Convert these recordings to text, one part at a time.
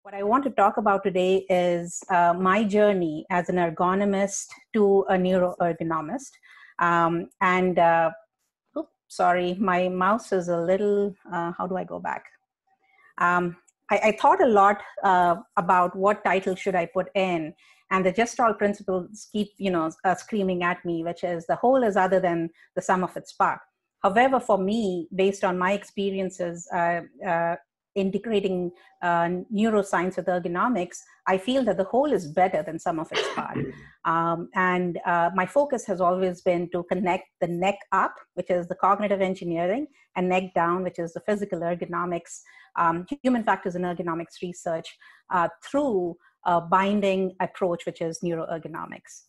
What I want to talk about today is my journey as an ergonomist to a neuroergonomist. Sorry, my mouse is a little, how do I go back? I thought a lot about what title should I put in, and the Gestalt principles keep, screaming at me, which is the whole is other than the sum of its part. However, for me, based on my experiences integrating neuroscience with ergonomics, I feel that the whole is better than sum of its part. My focus has always been to connect the neck up, which is the cognitive engineering, and neck down, which is the physical ergonomics, human factors in ergonomics research, through a binding approach, which is neuroergonomics.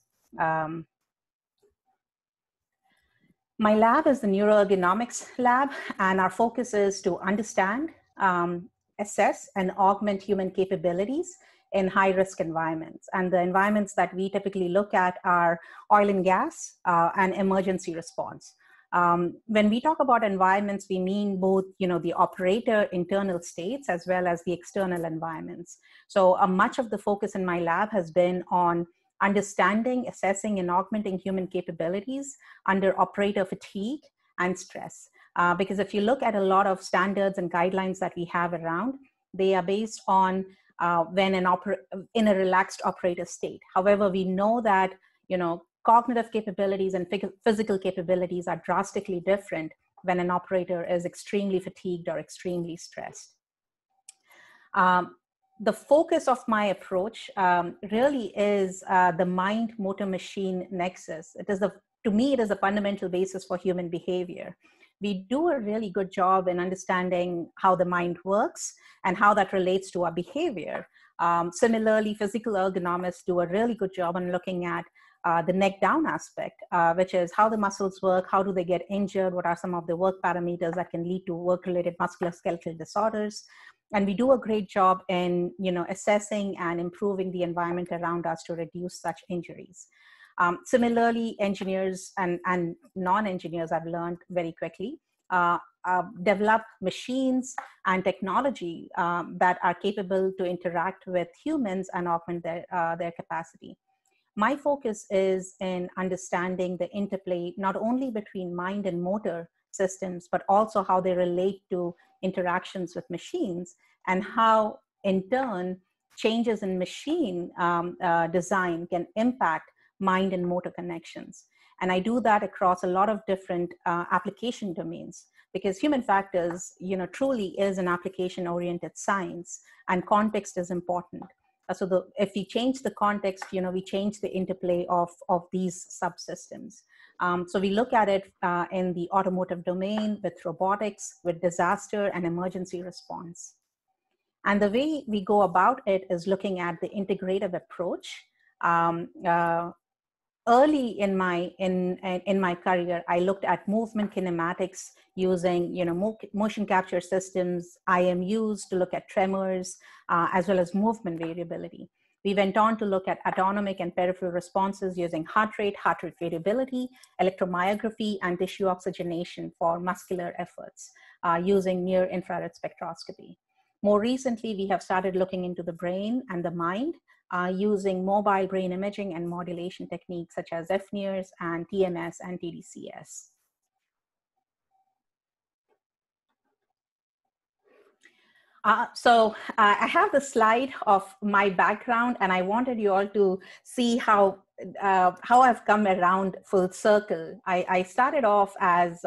My lab is the NeuroErgonomics lab, and our focus is to understand, assess, and augment human capabilities in high-risk environments. And the environments that we typically look at are oil and gas and emergency response. When we talk about environments, we mean both, the operator internal states as well as the external environments. So much of the focus in my lab has been on understanding, assessing, and augmenting human capabilities under operator fatigue and stress. Because if you look at a lot of standards and guidelines that we have around, they are based on when in a relaxed operator state. However, we know that, cognitive capabilities and physical capabilities are drastically different when an operator is extremely fatigued or extremely stressed. The focus of my approach really is the mind-motor-machine nexus. To me, it is a fundamental basis for human behavior. We do a really good job in understanding how the mind works and how that relates to our behavior. Similarly, physical ergonomists do a really good job on looking at the neck down aspect, which is how the muscles work, how do they get injured, what are some of the work parameters that can lead to work-related musculoskeletal disorders. And we do a great job in assessing and improving the environment around us to reduce such injuries. Similarly, engineers and non-engineers, I've learned very quickly, develop machines and technology that are capable to interact with humans and augment their capacity. My focus is in understanding the interplay not only between mind and motor systems, but also how they relate to interactions with machines and how, in turn, changes in machine design can impact mind and motor connections. And I do that across a lot of different application domains, because human factors, truly is an application-oriented science, and context is important. So if we change the context, we change the interplay of these subsystems. So we look at it in the automotive domain, with robotics, with disaster and emergency response. And the way we go about it is looking at the integrative approach. Early in my career, I looked at movement kinematics using motion capture systems, IMUs to look at tremors, as well as movement variability. We went on to look at autonomic and peripheral responses using heart rate variability, electromyography, and tissue oxygenation for muscular efforts using near-infrared spectroscopy. More recently, we have started looking into the brain and the mind using mobile brain imaging and modulation techniques such as FNIRS and TMS and TDCS. So I have the slide of my background, and I wanted you all to see how I've come around full circle. I started off as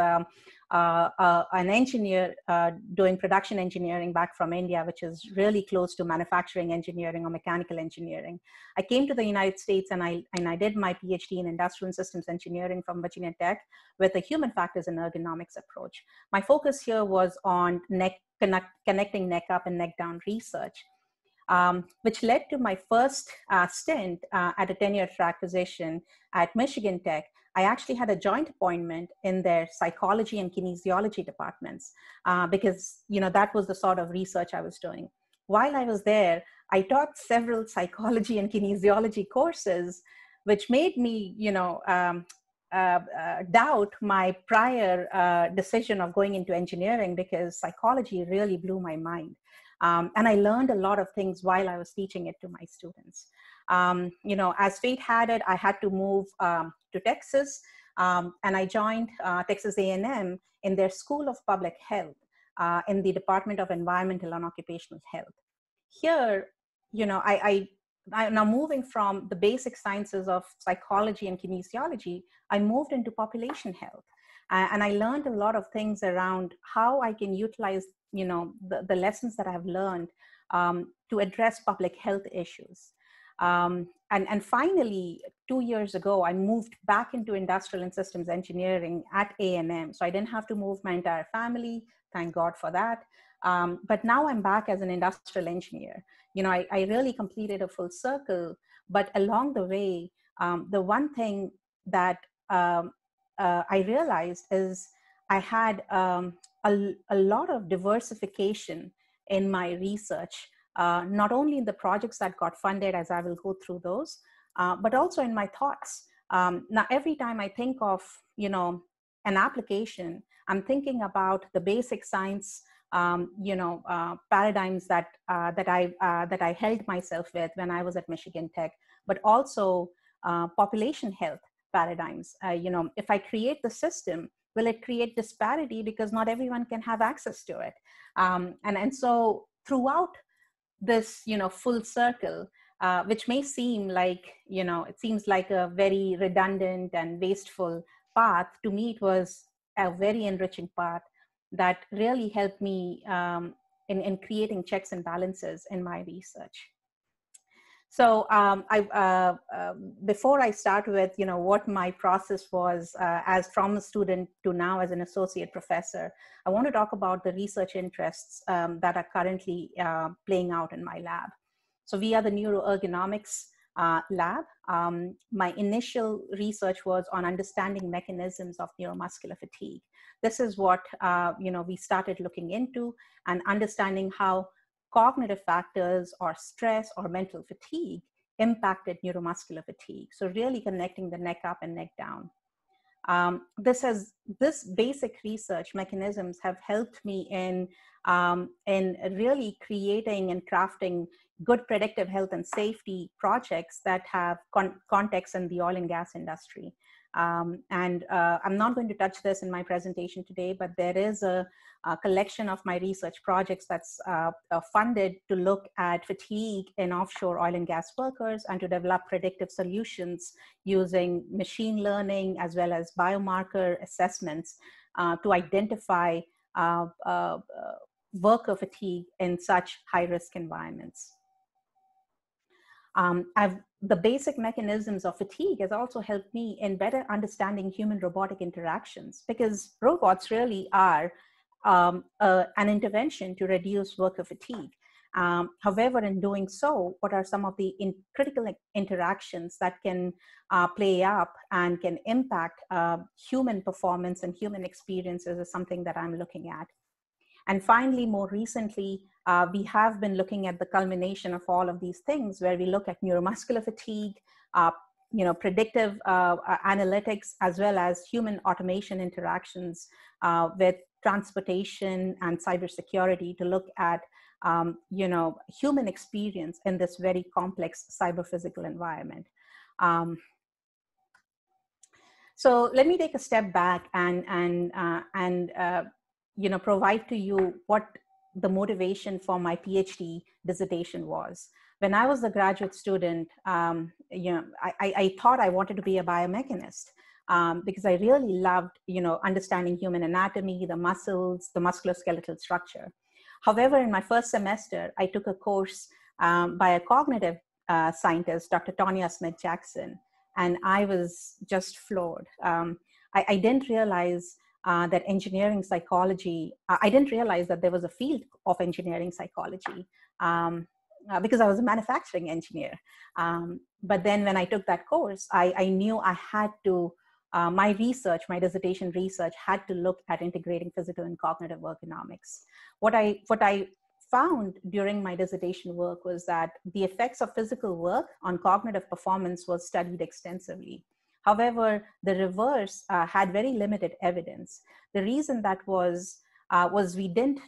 an engineer doing production engineering back from India, which is really close to manufacturing engineering or mechanical engineering. I came to the United States and I did my PhD in industrial and systems engineering from Virginia Tech with a human factors and ergonomics approach. My focus here was on connecting neck up and neck down research, which led to my first stint at a tenure track position at Michigan Tech. I actually had a joint appointment in their psychology and kinesiology departments because, that was the sort of research I was doing. While I was there, I taught several psychology and kinesiology courses, which made me, doubt my prior decision of going into engineering, because psychology really blew my mind. And I learned a lot of things while I was teaching it to my students. As fate had it, I had to move to Texas, and I joined Texas A&M in their School of Public Health in the Department of Environmental and Occupational Health. Here, I now moving from the basic sciences of psychology and kinesiology, I moved into population health. And I learned a lot of things around how I can utilize, the lessons that I've learned to address public health issues. And finally, 2 years ago, I moved back into industrial and systems engineering at A&M. So I didn't have to move my entire family. Thank God for that. But now I'm back as an industrial engineer. I really completed a full circle, but along the way, the one thing that I realized is I had a lot of diversification in my research, not only in the projects that got funded, as I will go through those, but also in my thoughts. Now, every time I think of, an application, I'm thinking about the basic science paradigms that I held myself with when I was at Michigan Tech, but also population health paradigms. If I create the system, will it create disparity because not everyone can have access to it? And so throughout this, full circle, which may seem like, it seems like a very redundant and wasteful path, to me, it was a very enriching path that really helped me in creating checks and balances in my research. So before I start with, what my process was as from a student to now as an associate professor, I want to talk about the research interests that are currently playing out in my lab. So we are the NeuroErgonomics lab. My initial research was on understanding mechanisms of neuromuscular fatigue. This is what we started looking into, and understanding how cognitive factors or stress or mental fatigue impacted neuromuscular fatigue. So really connecting the neck up and neck down. This basic research mechanisms have helped me in really creating and crafting good predictive health and safety projects that have context in the oil and gas industry. I'm not going to touch this in my presentation today, but there is a collection of my research projects that's funded to look at fatigue in offshore oil and gas workers and to develop predictive solutions using machine learning as well as biomarker assessments to identify worker fatigue in such high-risk environments. The basic mechanisms of fatigue has also helped me in better understanding human-robotic interactions, because robots really are an intervention to reduce worker fatigue. However, in doing so, what are some of the critical interactions that can play up and can impact human performance and human experiences is something that I'm looking at. And finally, more recently, we have been looking at the culmination of all of these things, where we look at neuromuscular fatigue, predictive analytics, as well as human automation interactions with transportation and cybersecurity to look at human experience in this very complex cyber-physical environment. So let me take a step back and provide to you what the motivation for my PhD dissertation was. When I was a graduate student, I thought I wanted to be a biomechanist because I really loved, understanding human anatomy, the muscles, the musculoskeletal structure. However, in my first semester, I took a course by a cognitive scientist, Dr. Tonya Smith-Jackson, and I was just floored. I didn't realize that engineering psychology, I didn't realize that there was a field of engineering psychology because I was a manufacturing engineer. But then when I took that course, I knew I had to, my dissertation research had to look at integrating physical and cognitive ergonomics. What I found during my dissertation work was that the effects of physical work on cognitive performance was studied extensively. However, the reverse had very limited evidence. The reason that was we didn't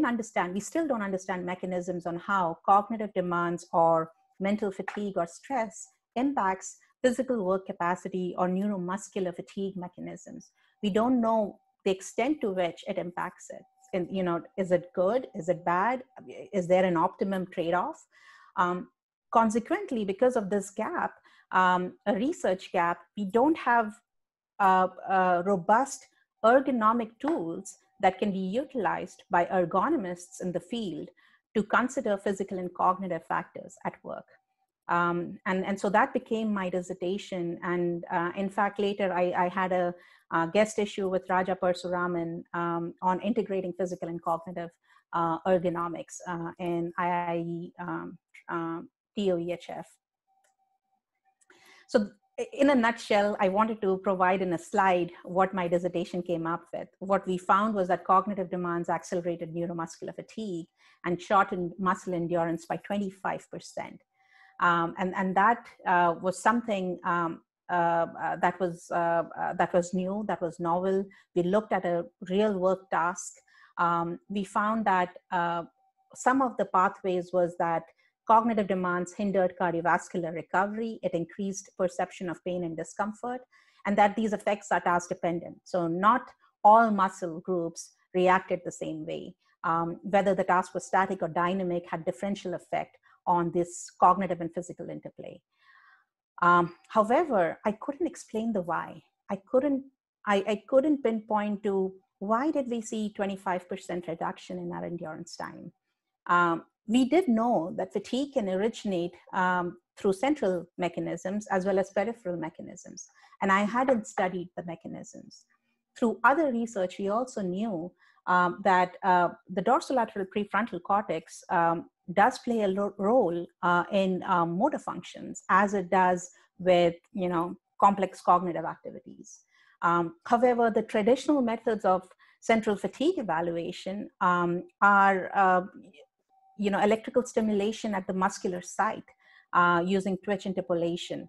understand, we still don't understand mechanisms on how cognitive demands or mental fatigue or stress impacts physical work capacity or neuromuscular fatigue mechanisms. We don't know the extent to which it impacts it. And, is it good? Is it bad? Is there an optimum trade-off? Consequently, because of this gap, a research gap, we don't have robust ergonomic tools that can be utilized by ergonomists in the field to consider physical and cognitive factors at work. And so that became my dissertation. And in fact, later I had a guest issue with Raja Parsuraman on integrating physical and cognitive ergonomics in IIE TOEHF. So in a nutshell, I wanted to provide in a slide what my dissertation came up with. What we found was that cognitive demands accelerated neuromuscular fatigue and shortened muscle endurance by 25%. And that was something that was new, that was novel. We looked at a real work task. We found that some of the pathways was that cognitive demands hindered cardiovascular recovery. It increased perception of pain and discomfort, and that these effects are task dependent. So not all muscle groups reacted the same way. Whether the task was static or dynamic had differential effect on this cognitive and physical interplay. However, I couldn't explain the why. I couldn't pinpoint to why did we see 25% reduction in our endurance time. We did know that fatigue can originate through central mechanisms as well as peripheral mechanisms. And I hadn't studied the mechanisms. Through other research, we also knew that the dorsolateral prefrontal cortex does play a role in motor functions, as it does with complex cognitive activities. However, the traditional methods of central fatigue evaluation are electrical stimulation at the muscular site using twitch interpolation.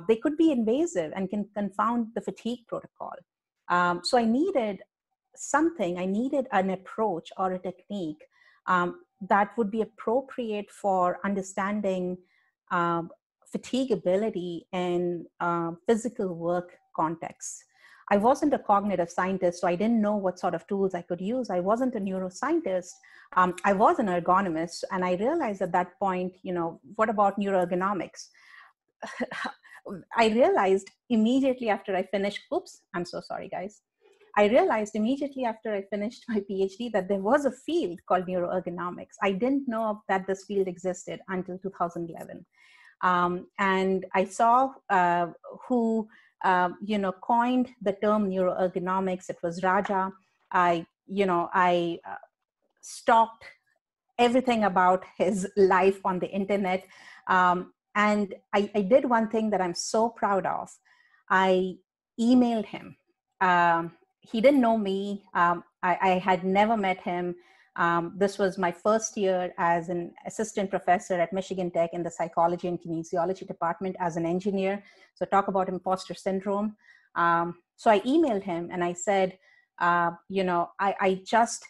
They could be invasive and can confound the fatigue protocol. So I needed an approach or a technique that would be appropriate for understanding fatigability in physical work contexts. I wasn't a cognitive scientist, so I didn't know what sort of tools I could use. I wasn't a neuroscientist. I was an ergonomist, and I realized at that point, what about neuroergonomics? I realized immediately after I finished, oops, I'm so sorry, guys. I realized immediately after I finished my PhD that there was a field called neuroergonomics. I didn't know that this field existed until 2011. And I saw who coined the term neuroergonomics. It was Raja. I stalked everything about his life on the internet. And I did one thing that I'm so proud of. I emailed him. He didn't know me. I had never met him. This was my first year as an assistant professor at Michigan Tech in the psychology and kinesiology department as an engineer. So talk about imposter syndrome. So I emailed him and I said, I just,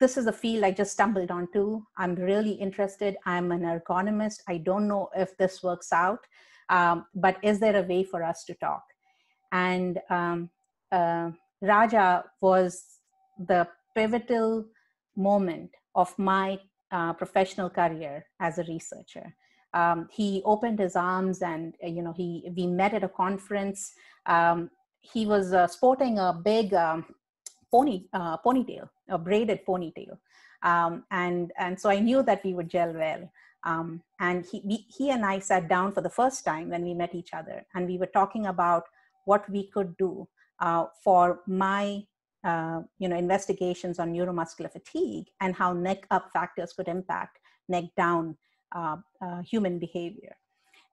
this is a field I just stumbled onto. I'm really interested. I'm an ergonomist. I don't know if this works out, but is there a way for us to talk? And Raja was the pivotal moment of my professional career as a researcher. He opened his arms, and we met at a conference. He was sporting a big ponytail, a braided ponytail, and so I knew that we would gel well. And he and I sat down for the first time when we met each other, and we were talking about what we could do for my investigations on neuromuscular fatigue and how neck up factors could impact neck down human behavior.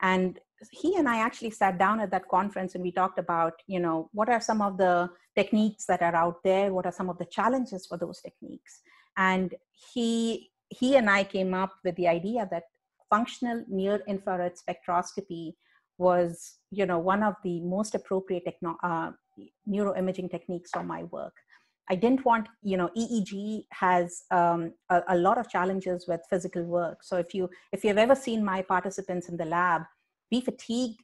And he and I actually sat down at that conference and we talked about, what are some of the techniques that are out there? What are some of the challenges for those techniques? And he and I came up with the idea that functional near-infrared spectroscopy was, one of the most appropriate neuroimaging techniques for my work. I didn't want, EEG has a lot of challenges with physical work. So if you've ever seen my participants in the lab, we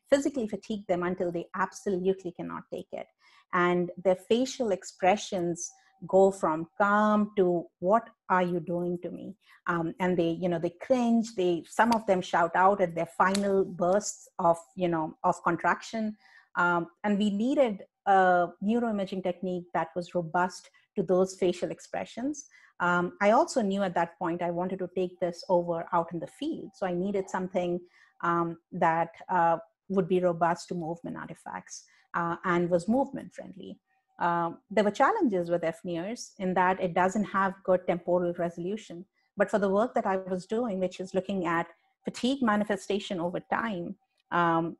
physically fatigue them until they absolutely cannot take it. And their facial expressions go from calm to "what are you doing to me?" And they cringe. Some of them shout out at their final bursts of contraction. And we needed a neuroimaging technique that was robust to those facial expressions. I also knew at that point I wanted to take this over out in the field. So I needed something that would be robust to movement artifacts and was movement friendly. There were challenges with FNIRS in that it doesn't have good temporal resolution. But for the work that I was doing, which is looking at fatigue manifestation over time, I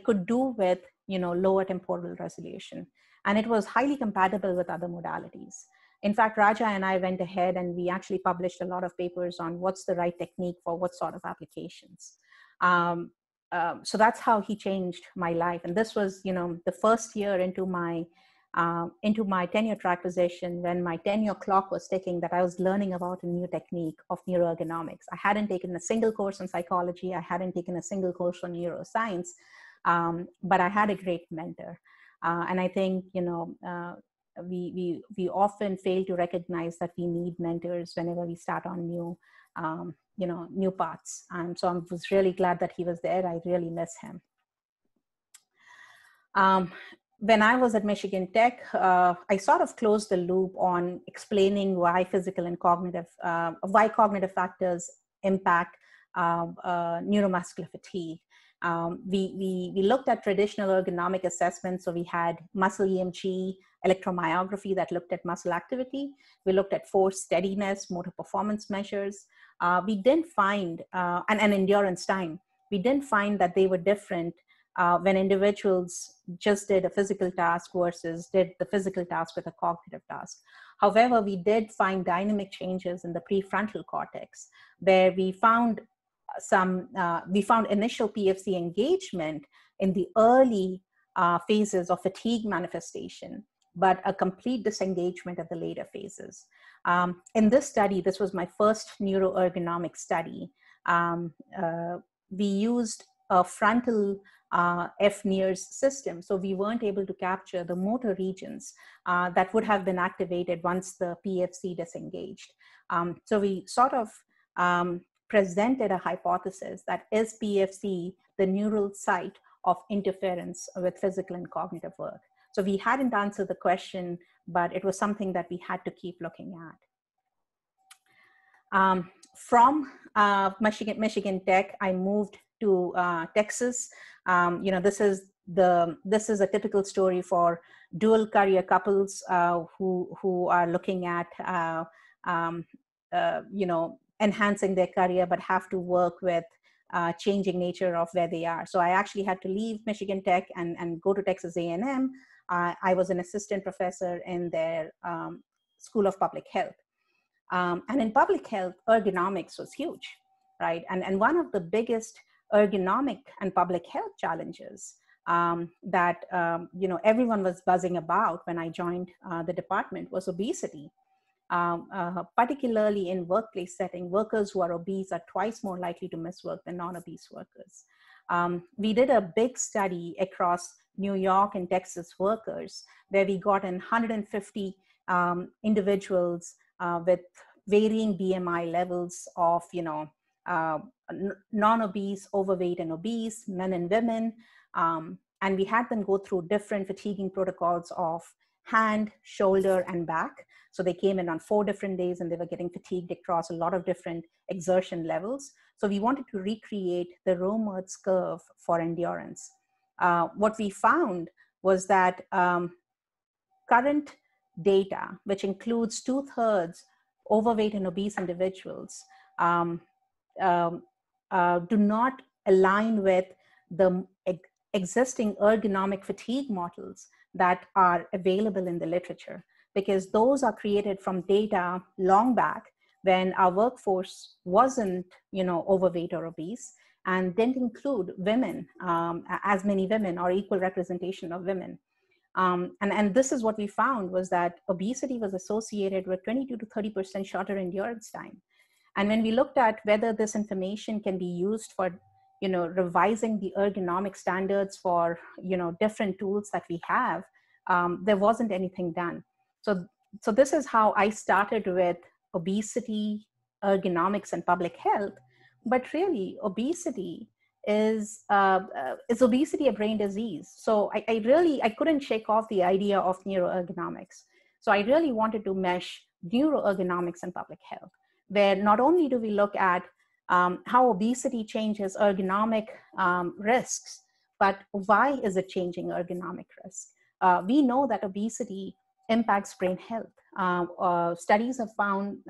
could do with lower temporal resolution. And it was highly compatible with other modalities. In fact, Raja and I went ahead and we actually published a lot of papers on what's the right technique for what sort of applications. So that's how he changed my life. And this was, the first year into my tenure track position, when my tenure clock was ticking, that I was learning about a new technique of neuroergonomics. I hadn't taken a single course on psychology. I hadn't taken a single course on neuroscience, but I had a great mentor. And I think, we often fail to recognize that we need mentors whenever we start on new paths. So I was really glad that he was there. I really miss him. When I was at Michigan Tech, I sort of closed the loop on explaining why why cognitive factors impact neuromuscular fatigue. We looked at traditional ergonomic assessments. So we had muscle EMG, electromyography that looked at muscle activity. We looked at force steadiness, motor performance measures. We didn't find, and endurance time, we didn't find that they were different when individuals just did a physical task versus did the physical task with a cognitive task. However, we did find dynamic changes in the prefrontal cortex, where we found initial PFC engagement in the early phases of fatigue manifestation, but a complete disengagement at the later phases. In this study, this was my first neuroergonomic study. We used a frontal FNIRS system, so we weren't able to capture the motor regions that would have been activated once the PFC disengaged. So we sort of presented a hypothesis that is PFC the neural site of interference with physical and cognitive work. So we hadn't answered the question, but it was something that we had to keep looking at. From Michigan Tech, I moved to Texas. This is a typical story for dual career couples who are looking at enhancing their career, but have to work with changing nature of where they are. So I actually had to leave Michigan Tech and go to Texas A&M. I was an assistant professor in their School of Public Health. And in public health, ergonomics was huge, right? And one of the biggest ergonomic and public health challenges that everyone was buzzing about when I joined the department was obesity. Particularly in workplace setting, workers who are obese are twice more likely to miss work than non-obese workers. We did a big study across New York and Texas workers, where we got in 150 individuals with varying BMI levels of, non-obese, overweight, and obese, men and women. And we had them go through different fatiguing protocols of hand, shoulder, and back. So they came in on 4 different days and they were getting fatigued across a lot of different exertion levels. So we wanted to recreate the Rowe-Merz curve for endurance. What we found was that current data, which includes 2/3 overweight and obese individuals, do not align with the existing ergonomic fatigue models that are available in the literature, because those are created from data long back when our workforce wasn't, overweight or obese. and didn't include women, as many women or equal representation of women. And this is what we found, was that obesity was associated with 22 to 30% shorter endurance time. And when we looked at whether this information can be used for, revising the ergonomic standards for, different tools that we have, there wasn't anything done. So this is how I started with obesity, ergonomics, and public health. But really, obesity is obesity a brain disease? So I couldn't shake off the idea of neuroergonomics. So I really wanted to mesh neuroergonomics and public health, where not only do we look at how obesity changes ergonomic risks, but why is it changing ergonomic risk? We know that obesity impacts brain health. Studies have found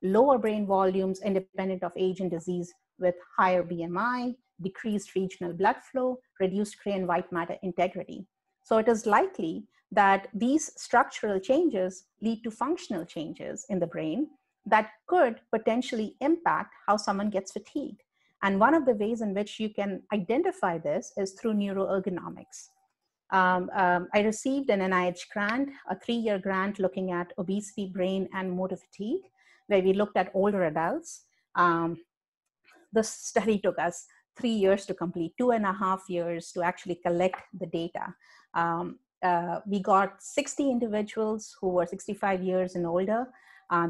lower brain volumes independent of age and disease with higher BMI, decreased regional blood flow, reduced gray and white matter integrity. So it is likely that these structural changes lead to functional changes in the brain that could potentially impact how someone gets fatigued. And one of the ways in which you can identify this is through neuroergonomics. I received an NIH grant, a 3-year grant looking at obesity, brain, and motor fatigue, where we looked at older adults. This study took us 3 years to complete, 2.5 years to actually collect the data. We got 60 individuals who were 65 years and older.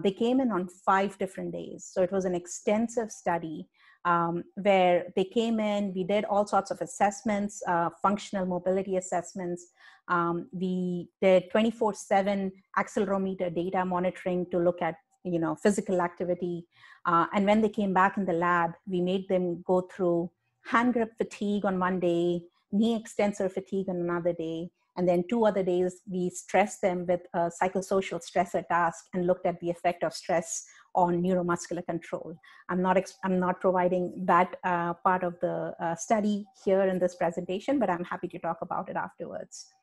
They came in on 5 different days. So it was an extensive study where they came in, we did all sorts of assessments, functional mobility assessments. We did 24/7 accelerometer data monitoring to look at physical activity. And when they came back in the lab, we made them go through hand grip fatigue on one day, knee extensor fatigue on another day. And then 2 other days, we stressed them with a psychosocial stressor task and looked at the effect of stress on neuromuscular control. I'm not providing that part of the study here in this presentation, but I'm happy to talk about it afterwards.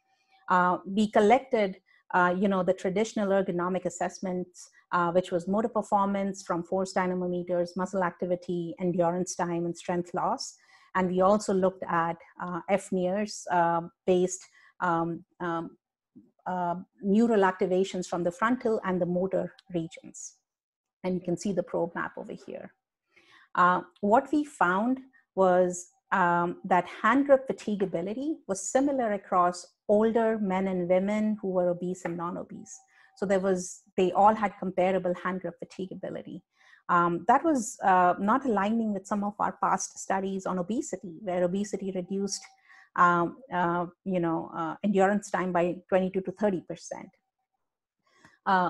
We collected, the traditional ergonomic assessments, which was motor performance from force dynamometers, muscle activity, endurance time, and strength loss. And we also looked at FNIRS based neural activations from the frontal and the motor regions. And you can see the probe map over here. What we found was that hand grip fatigability was similar across older men and women who were obese and non-obese. So they all had comparable hand grip fatigability. That was not aligning with some of our past studies on obesity, where obesity reduced endurance time by 22 to 30%.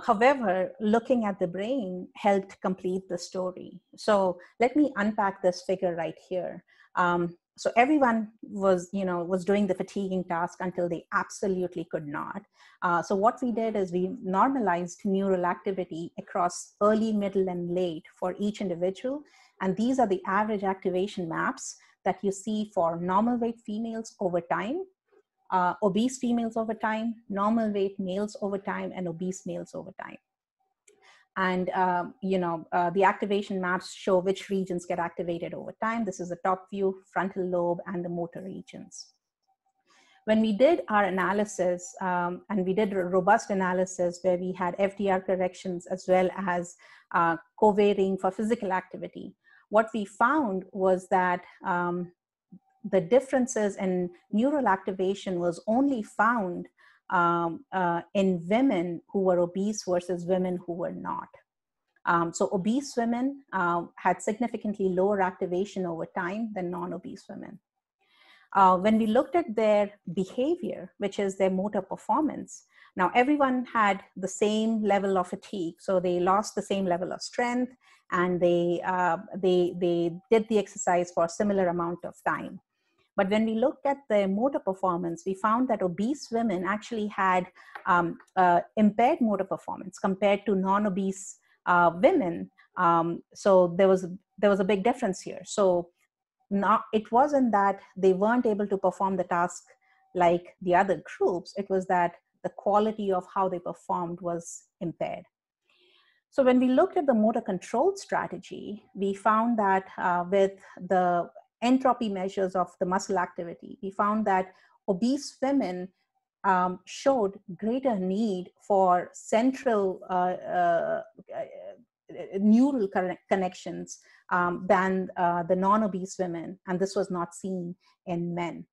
However, looking at the brain helped complete the story. So let me unpack this figure right here. So everyone was doing the fatiguing task until they absolutely could not. So what we did is we normalized neural activity across early, middle, and late for each individual. And these are the average activation maps that you see for normal weight females over time, obese females over time, normal weight males over time, and obese males over time. And the activation maps show which regions get activated over time. This is the top view, frontal lobe, and the motor regions. When we did our analysis, and we did a robust analysis where we had FDR corrections as well as covariating for physical activity, what we found was that the differences in neural activation was only found in women who were obese versus women who were not. So obese women had significantly lower activation over time than non-obese women. When we looked at their behavior, which is their motor performance, now everyone had the same level of fatigue. So they lost the same level of strength, and they did the exercise for a similar amount of time. But when we looked at the motor performance, we found that obese women actually had impaired motor performance compared to non-obese women. So there was a big difference here. So it wasn't that they weren't able to perform the task like the other groups. It was that the quality of how they performed was impaired. So when we looked at the motor control strategy, we found that with the entropy measures of the muscle activity, we found that obese women showed greater need for central neural connections than the non-obese women, and this was not seen in men.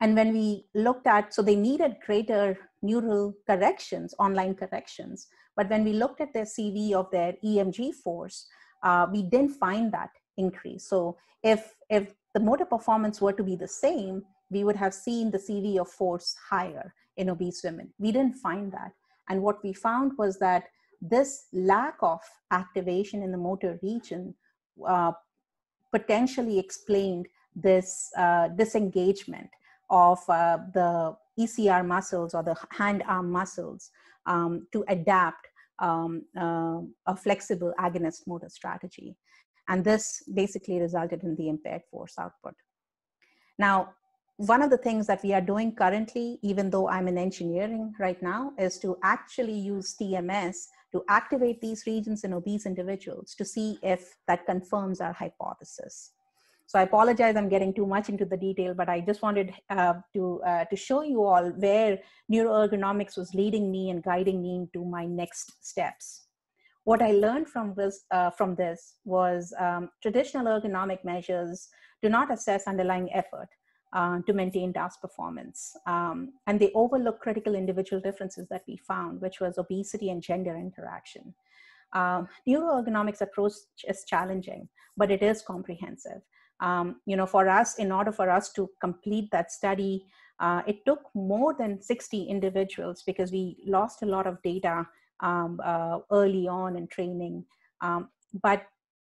And when we looked at, so they needed greater neural corrections, online corrections, but when we looked at their CV of their EMG force, we didn't find that increase. So if the motor performance were to be the same, we would have seen the CV of force higher in obese women. We didn't find that. And what we found was that this lack of activation in the motor region potentially explained this disengagement of the ECR muscles or the hand-arm muscles to adapt a flexible agonist motor strategy. And this basically resulted in the impaired force output. Now, one of the things that we are doing currently, even though I'm in engineering right now, is to actually use TMS to activate these regions in obese individuals to see if that confirms our hypothesis. So I apologize, I'm getting too much into the detail, but I just wanted to show you all where neuroergonomics was leading me and guiding me into my next steps. What I learned from this was traditional ergonomic measures do not assess underlying effort to maintain task performance. And they overlook critical individual differences that we found, which was obesity and gender interaction. Neuroergonomics approach is challenging, but it is comprehensive. For us, in order for us to complete that study, it took more than 60 individuals because we lost a lot of data early on in training. But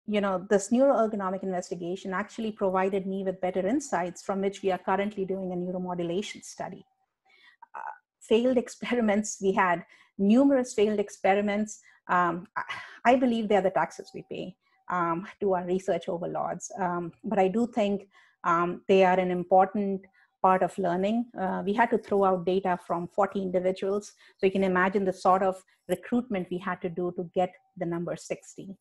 this neuroergonomic investigation actually provided me with better insights from which we are currently doing a neuromodulation study. Failed experiments, we had numerous failed experiments. I believe they are the taxes we pay to our research overlords. But I do think they are an important part of learning. We had to throw out data from 40 individuals. So you can imagine the sort of recruitment we had to do to get the number 60.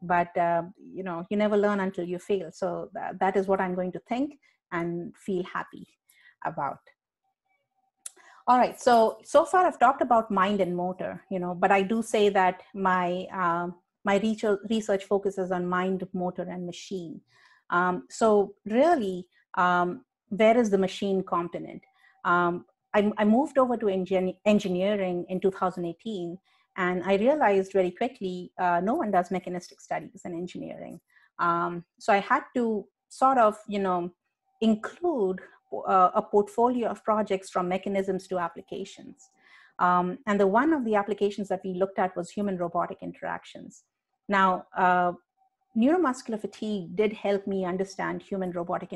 But you never learn until you fail. So that is what I'm going to think and feel happy about. All right, so far I've talked about mind and motor, but I do say that my research focuses on mind, motor, and machine. So really, where is the machine component? I moved over to engineering in 2018, and I realized very quickly, no one does mechanistic studies in engineering. So I had to sort of, include a portfolio of projects from mechanisms to applications. And one of the applications that we looked at was human-robotic interactions. Now, neuromuscular fatigue did help me understand human-robotic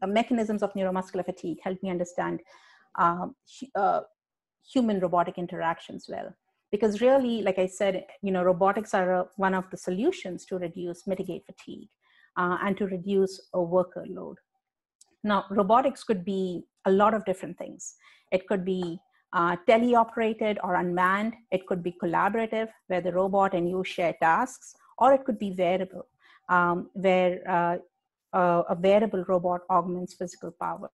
mechanisms of neuromuscular fatigue, helped me understand human-robotic interactions well. Because really, like I said, robotics are one of the solutions to mitigate fatigue and to reduce a worker load. Now, robotics could be a lot of different things. It could be teleoperated or unmanned. It could be collaborative, where the robot and you share tasks, or it could be wearable, where a wearable robot augments physical power.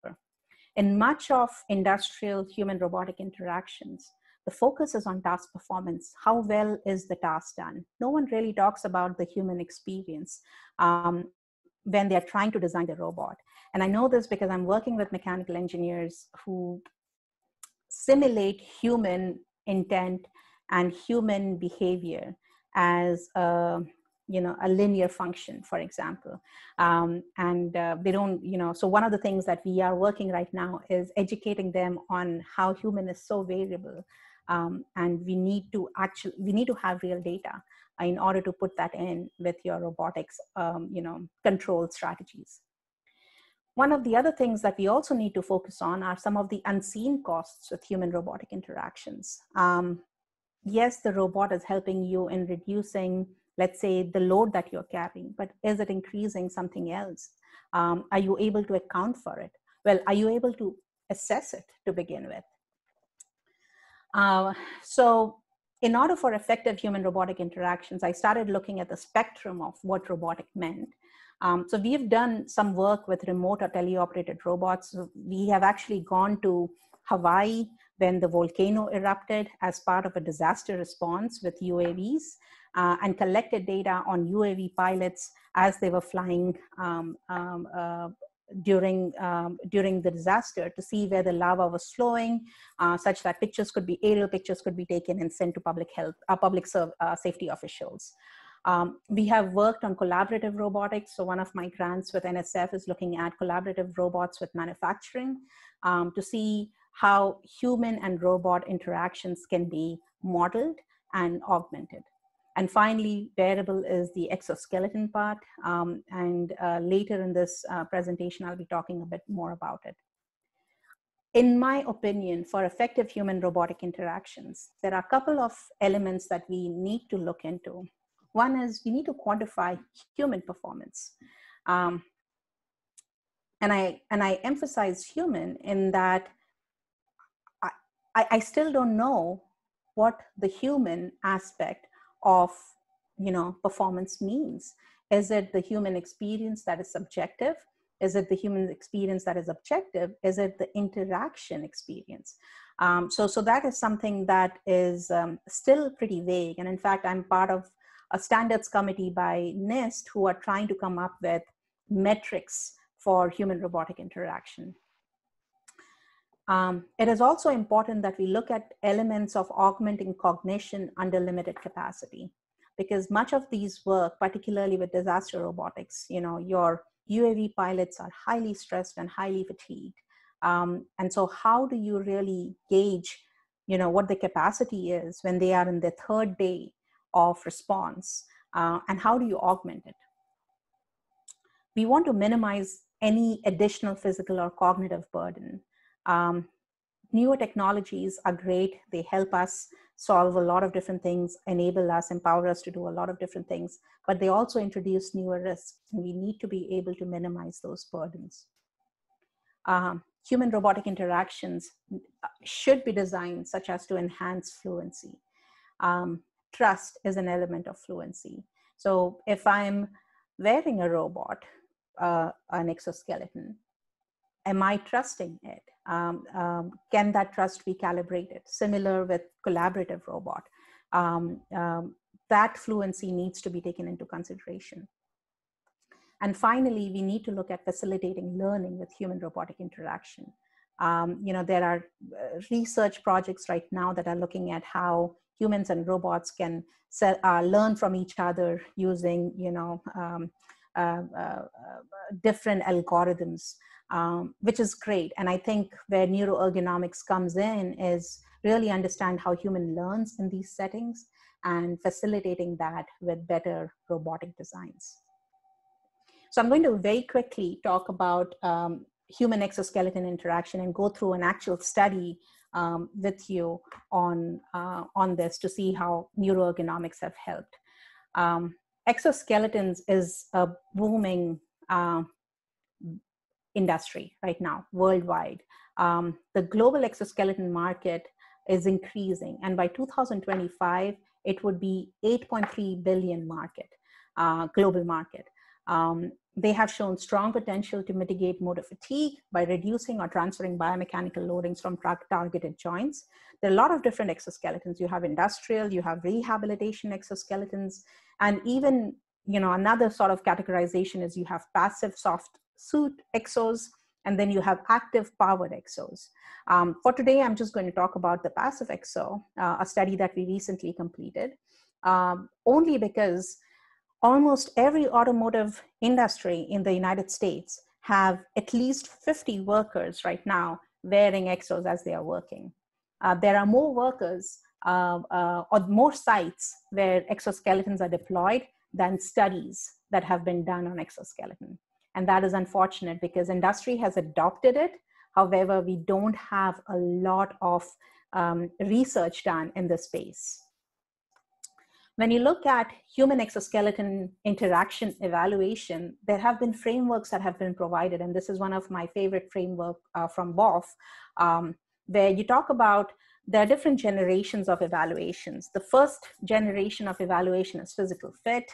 In much of industrial human-robotic interactions, the focus is on task performance. How well is the task done? No one really talks about the human experience when they're trying to design the robot. And I know this because I'm working with mechanical engineers who simulate human intent and human behavior as a linear function, for example. They don't, so one of the things that we are working right now is educating them on how human is so variable. And we need to have real data in order to put that in with your robotics, control strategies. One of the other things that we also need to focus on are some of the unseen costs with human-robotic interactions. Yes, the robot is helping you in reducing, let's say, the load that you're carrying, but is it increasing something else? Are you able to account for it? Well, are you able to assess it to begin with? So in order for effective human-robotic interactions, I started looking at the spectrum of what robotic meant. So we've done some work with remote or teleoperated robots. So we have actually gone to Hawaii when the volcano erupted as part of a disaster response with UAVs, and collected data on UAV pilots as they were flying during the disaster to see where the lava was flowing, such that aerial pictures could be taken and sent to public safety officials. We have worked on collaborative robotics. So one of my grants with NSF is looking at collaborative robots with manufacturing to see how human and robot interactions can be modeled and augmented. And finally, wearable is the exoskeleton part. And later in this presentation, I'll be talking a bit more about it. In my opinion, for effective human-robotic interactions, there are a couple of elements that we need to look into. One is we need to quantify human performance. And I emphasize human in that I still don't know what the human aspect of performance means. Is it the human experience that is subjective? Is it the human experience that is objective? Is it the interaction experience? So that is something that is still pretty vague. And in fact, I'm part of a standards committee by NIST who are trying to come up with metrics for human-robotic interaction. It is also important that we look at elements of augmenting cognition under limited capacity, because much of these work, particularly with disaster robotics, your UAV pilots are highly stressed and highly fatigued. And so how do you really gauge, what the capacity is when they are in their third day of response, and how do you augment it? We want to minimize any additional physical or cognitive burden. Newer technologies are great. They help us solve a lot of different things, enable us, empower us to do a lot of different things, but they also introduce newer risks, and we need to be able to minimize those burdens. Human-robotic interactions should be designed such as to enhance fluency. Trust is an element of fluency. So if I'm wearing a robot, an exoskeleton, am I trusting it? Can that trust be calibrated? Similar with collaborative robot. That fluency needs to be taken into consideration. And finally, we need to look at facilitating learning with human-robotic interaction. There are research projects right now that are looking at how humans and robots can learn from each other using, different algorithms, which is great. And I think where neuroergonomics comes in is really understand how human learns in these settings and facilitating that with better robotic designs. So I'm going to very quickly talk about human exoskeleton interaction and go through an actual study with you on this to see how neuroergonomics have helped. Exoskeletons is a booming industry right now, worldwide. The global exoskeleton market is increasing, and by 2025, it would be 8.3 billion market, global market. They have shown strong potential to mitigate motor fatigue by reducing or transferring biomechanical loadings from targeted joints. There are a lot of different exoskeletons. You have industrial, you have rehabilitation exoskeletons, and even, another sort of categorization is you have passive soft suit exos, and then you have active powered exos. For today, I'm just going to talk about the passive exo, a study that we recently completed, only because almost every automotive industry in the United States have at least 50 workers right now wearing exos as they are working. There are more workers or more sites where exoskeletons are deployed than studies that have been done on exoskeleton. And that is unfortunate because industry has adopted it. However, we don't have a lot of research done in this space. When you look at human exoskeleton interaction evaluation, there have been frameworks that have been provided. And this is one of my favorite framework from BOF, where you talk about there are different generations of evaluations. The first generation of evaluation is physical fit.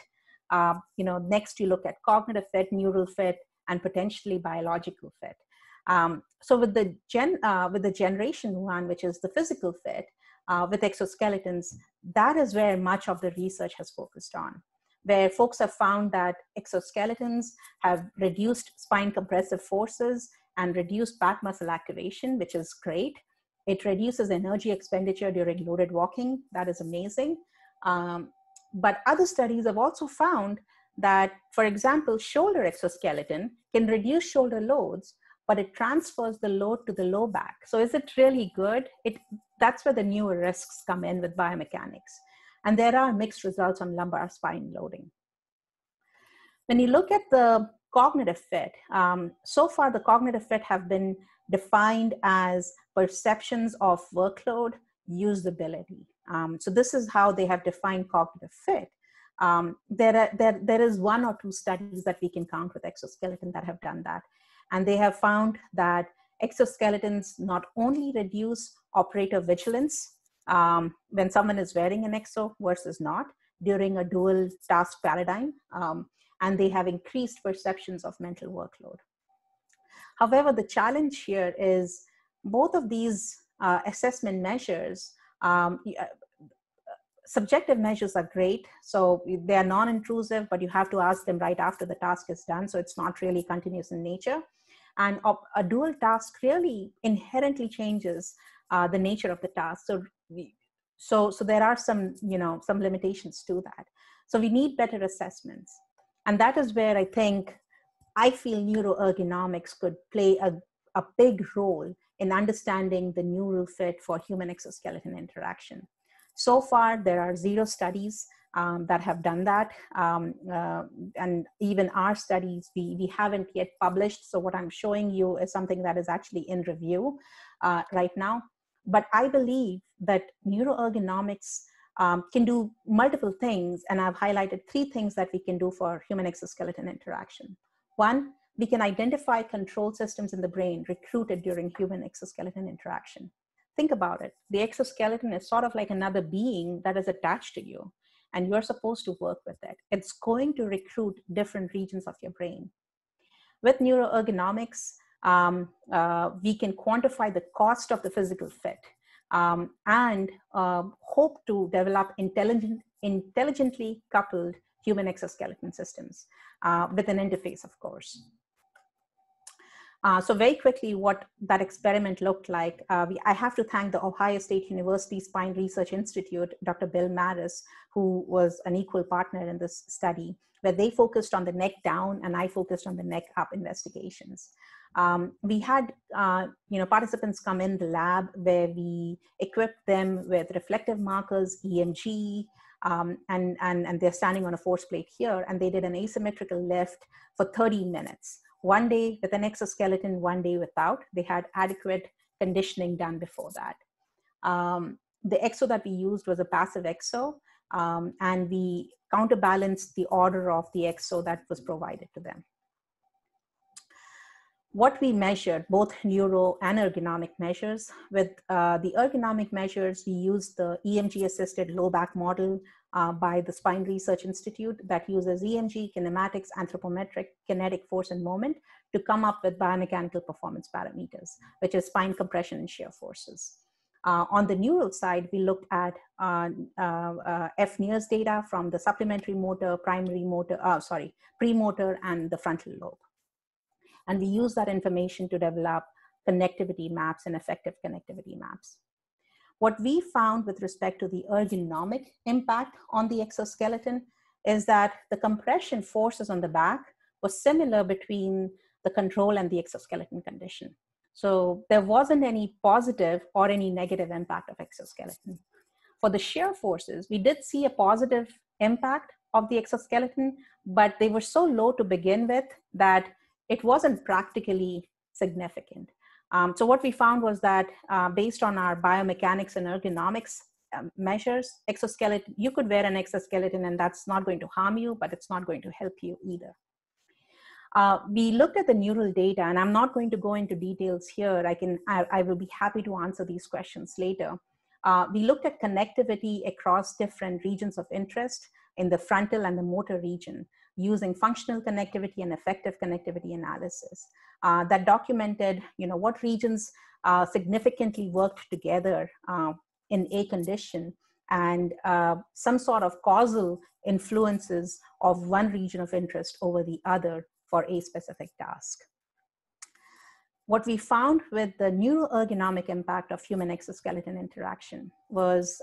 Next you look at cognitive fit, neural fit, and potentially biological fit. So with the generation one, which is the physical fit, with exoskeletons, that is where much of the research has focused on, where folks have found that exoskeletons have reduced spine compressive forces and reduced back muscle activation, which is great. It reduces energy expenditure during loaded walking. That is amazing. But other studies have also found that, for example, shoulder exoskeleton can reduce shoulder loads, but it transfers the load to the low back. So is it really good? That's where the newer risks come in with biomechanics. And there are mixed results on lumbar spine loading. When you look at the cognitive fit, so far the cognitive fit have been defined as perceptions of workload, usability. So this is how they have defined cognitive fit. There is one or two studies that we can count with exoskeleton that have done that. And they have found that exoskeletons not only reduce operator vigilance when someone is wearing an exo versus not during a dual task paradigm, and they have increased perceptions of mental workload. However, the challenge here is both of these assessment measures, subjective measures are great. So they are non-intrusive, but you have to ask them right after the task is done. So it's not really continuous in nature. And a dual task really inherently changes the nature of the task. So there are some limitations to that. So we need better assessments. And that is where I feel neuroergonomics could play a big role in understanding the neural fit for human exoskeleton interaction. So far, there are 0 studies that have done that. And even our studies, we haven't yet published. So what I'm showing you is something that is actually in review right now. But I believe that neuroergonomics can do multiple things. And I've highlighted 3 things that we can do for human exoskeleton interaction. One, we can identify control systems in the brain recruited during human exoskeleton interaction. Think about it. The exoskeleton is sort of like another being that is attached to you, and you're supposed to work with it. It's going to recruit different regions of your brain. With neuroergonomics, we can quantify the cost of the physical fit and hope to develop intelligently coupled human exoskeleton systems with an interface, of course. So very quickly, what that experiment looked like, I have to thank the Ohio State University Spine Research Institute, Dr. Bill Maris, who was an equal partner in this study, where they focused on the neck down and I focused on the neck up investigations. We had participants come in the lab where we equipped them with reflective markers, EMG, and they're standing on a force plate here, and they did an asymmetrical lift for 30 minutes. One day with an exoskeleton, one day without. They had adequate conditioning done before that. The exo that we used was a passive exo, and we counterbalanced the order of the exo that was provided to them. What we measured, both neuro and ergonomic measures. With the ergonomic measures, we used the EMG-assisted low back model by the Spine Research Institute that uses EMG, kinematics, anthropometric, kinetic force and moment to come up with biomechanical performance parameters, which is spine compression and shear forces. On the neural side, we looked at FNIRS data from the supplementary motor, premotor, and the frontal lobe. And we use that information to develop connectivity maps and effective connectivity maps. What we found with respect to the ergonomic impact on the exoskeleton is that the compression forces on the back was similar between the control and the exoskeleton condition. So there wasn't any positive or any negative impact of exoskeleton. For the shear forces, we did see a positive impact of the exoskeleton, but they were so low to begin with that it wasn't practically significant. So what we found was that based on our biomechanics and ergonomics measures, exoskeleton, you could wear an exoskeleton and that's not going to harm you, but it's not going to help you either. We looked at the neural data, and I'm not going to go into details here. I will be happy to answer these questions later. We looked at connectivity across different regions of interest in the frontal and the motor region using functional connectivity and effective connectivity analysis that documented, what regions significantly worked together in a condition and some sort of causal influences of one region of interest over the other for a specific task. What we found with the neuroergonomic impact of human exoskeleton interaction was,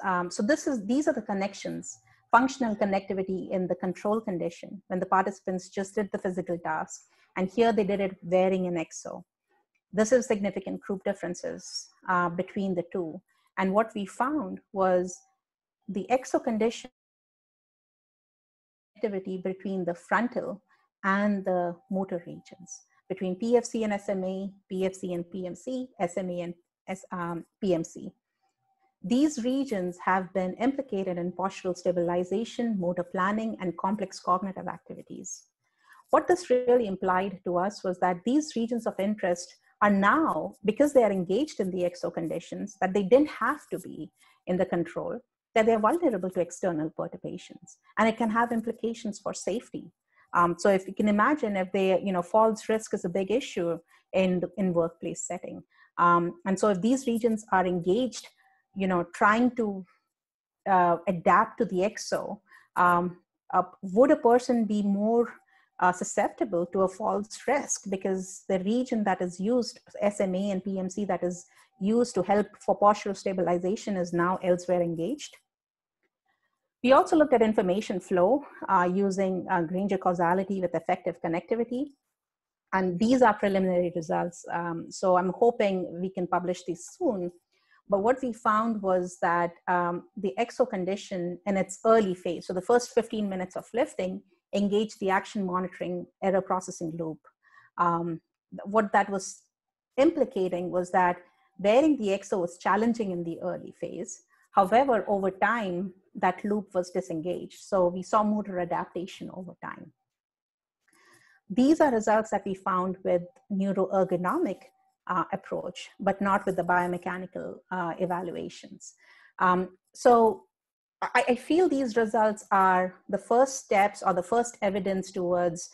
these are the connections, functional connectivity in the control condition when the participants just did the physical task, and here they did it wearing an exo. This is significant group differences between the two. And what we found was the exo condition activity between the frontal and the motor regions, between PFC and SMA, PFC and PMC, SMA and PMC. These regions have been implicated in postural stabilization, motor planning, and complex cognitive activities. What this really implied to us was that these regions of interest are now, because they are engaged in the exo conditions, that they didn't have to be in the control, that they're vulnerable to external perturbations, and it can have implications for safety. So if you can imagine, if they, falls risk is a big issue in workplace setting. And so if these regions are engaged, trying to adapt to the exo, would a person be more susceptible to a false risk because the region that is used, SMA and PMC, that is used to help for postural stabilization is now elsewhere engaged? We also looked at information flow using Granger causality with effective connectivity. And these are preliminary results. So I'm hoping we can publish these soon. But what we found was that the exo condition in its early phase, so the first 15 minutes of lifting, engaged the action monitoring error processing loop. What that was implicating was that wearing the exo was challenging in the early phase. However, over time, that loop was disengaged. So we saw motor adaptation over time. These are results that we found with neuroergonomic approach, but not with the biomechanical evaluations. So I feel these results are the first steps or the first evidence towards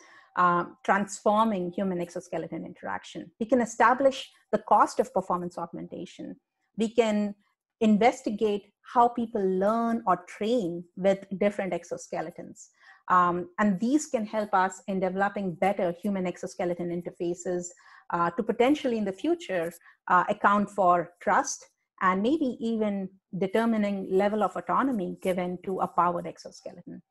transforming human exoskeleton interaction. We can establish the cost of performance augmentation. We can investigate how people learn or train with different exoskeletons. And these can help us in developing better human exoskeleton interfaces to potentially in the future account for trust and maybe even determining level of autonomy given to a powered exoskeleton.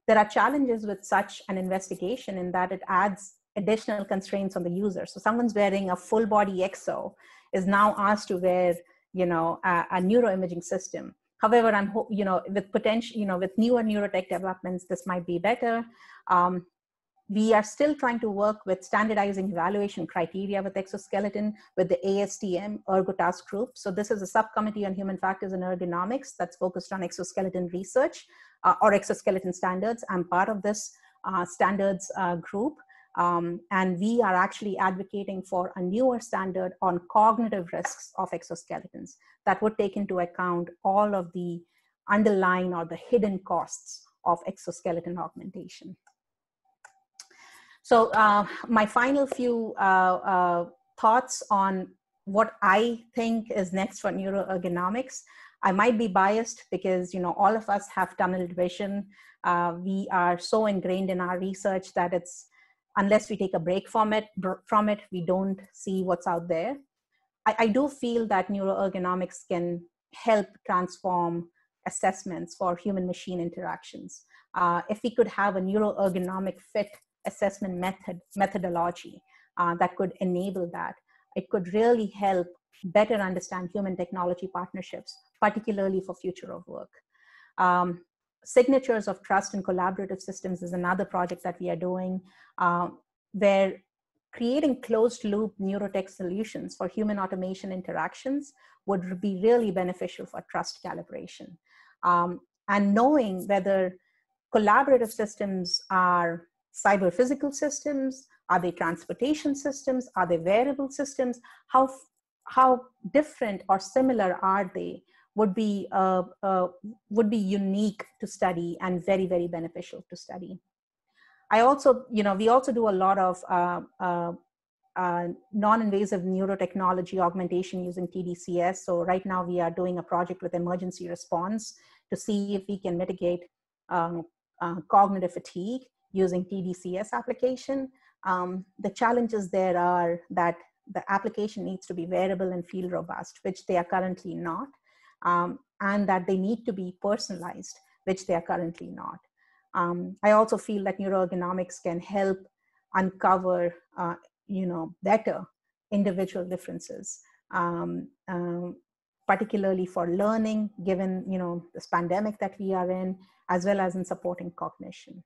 There are challenges with such an investigation in that it adds additional constraints on the user. So someone's wearing a full body exo is now asked to wear, a neuroimaging system. However, with potential, with newer neurotech developments, this might be better. We are still trying to work with standardizing evaluation criteria with exoskeleton with the ASTM Ergo Task Group. So this is a subcommittee on human factors and ergonomics that's focused on exoskeleton research or exoskeleton standards. I'm part of this standards group. And we are actually advocating for a newer standard on cognitive risks of exoskeletons that would take into account all of the underlying or the hidden costs of exoskeleton augmentation. So my final few thoughts on what I think is next for neuroergonomics. I might be biased because all of us have tunneled vision. We are so ingrained in our research that unless we take a break from it, we don't see what's out there. I do feel that neuroergonomics can help transform assessments for human-machine interactions. If we could have a neuroergonomic fit assessment methodology that could enable that, it could really help better understand human technology partnerships, particularly for future of work. Signatures of trust and collaborative systems is another project that we are doing, where creating closed loop neurotech solutions for human automation interactions would be really beneficial for trust calibration. And knowing whether collaborative systems are cyber physical systems, are they transportation systems, are they wearable systems, how different or similar are they would be unique to study and very, very beneficial to study. We also do a lot of non-invasive neurotechnology augmentation using TDCS. So right now we are doing a project with emergency response to see if we can mitigate cognitive fatigue using TDCS application. The challenges there are that the application needs to be wearable and field robust, which they are currently not, and that they need to be personalized, which they are currently not. I also feel that neuroergonomics can help uncover better individual differences, particularly for learning, given this pandemic that we are in, as well as in supporting cognition.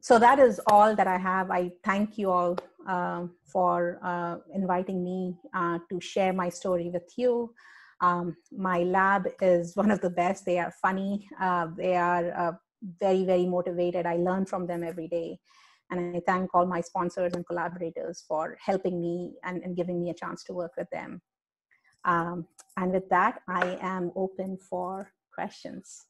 So that is all that I have. I thank you all for inviting me to share my story with you. My lab is one of the best. They are funny. They are very, very motivated. I learn from them every day. And I thank all my sponsors and collaborators for helping me and giving me a chance to work with them. And with that, I am open for questions.